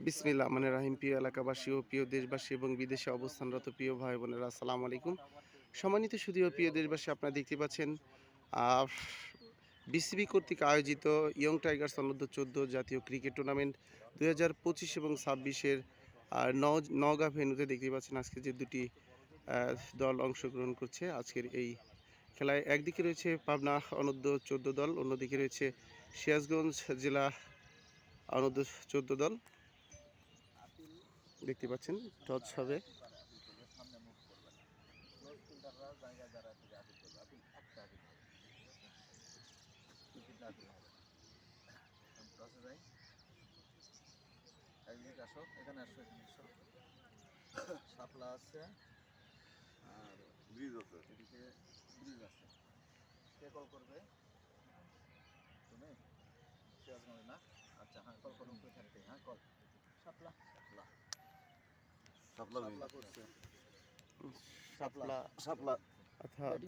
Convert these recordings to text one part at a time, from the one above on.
বিসমিল্লাহ মানে রাহিম। প্রিয় এলাকাবাসী ও প্রিয় দেশবাসী এবং বিদেশে অবস্থানরত প্রিয় ভাই বোনেরা, আসসালামু আলাইকুম। সম্মানিত সুধী ও প্রিয় দেশবাসী, আপনারা দেখতে পাচ্ছেন বিসিবি কর্তৃক আয়োজিত ইয়ং টাইগার্স অনূর্ধ্ব 14 জাতীয় ক্রিকেট টুর্নামেন্ট 2025 এবং 26-এর নওগাঁ ভেন্যুতে দেখতে পাচ্ছেন আজকে যে দুটি দল অংশগ্রহণ করছে আজকের এই খেলায়। একদিকে রয়েছে পাবনা অনূর্ধ্ব 14 দল, অন্যদিকে রয়েছে সিরাজগঞ্জ জেলা অনূর্ধ্ব 14 দল। দেখতে পাচ্ছেন টস হবে। শাপলা আছে আর ব্রিজ আছে, এদিকে ব্রিজ আছে। কে কল করবে? তুমি সিরাজগঞ্জ না? আচ্ছা হ্যাঁ, কল করুন উপরে থাকতে। হ্যাঁ কল। শাপলা শাপলা শাপলা করছে। শাপলা শাপলা অর্থাৎ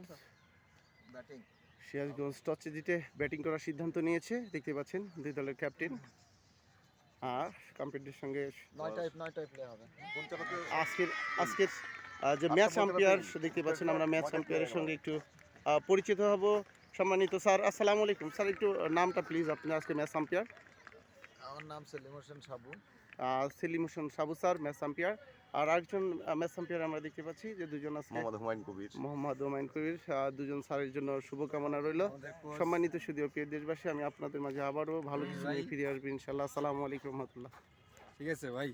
ব্যাটিং। সিরাজগঞ্জ টসে জিতে ব্যাটিং করার সিদ্ধান্ত নিয়েছে। দেখতে পাচ্ছেন দুই দলের ক্যাপ্টেন আর কম্পিটির সঙ্গে 9 টাইপ প্লে হবে। আজকের আজকের যে ম্যাচ আম্পায়ার দেখতে পাচ্ছেন, আমরা ম্যাচ আম্পায়ারের সঙ্গে একটু পরিচিত হব। সম্মানিত স্যার, আসসালামু আলাইকুম। স্যার, একটু নামটা প্লিজ। আপনি আজকে ম্যাচ আম্পায়ার। আমার নাম সেলিম হোসেন সাবু। সেলিম হোসেন সাবু স্যার ম্যাচ আম্পায়ার। আর আরেকজন ম্যাচ আম্পায়ার আমরা দেখতে পাচ্ছি যে দুজন আছে, মোহাম্মদ হুমায়ুন কবির। দুজন স্যারের জন্য শুভকামনা রইল। সম্মানিত সুধী ও প্রিয় দেশবাসী, আমি আপনাদের মাঝে আবারও ভালো কিছু নিয়ে ফিরে আসবো ইনশাল্লাহ। আসসালামু আলাইকুম রহমতুল্লাহ। ঠিক আছে ভাই।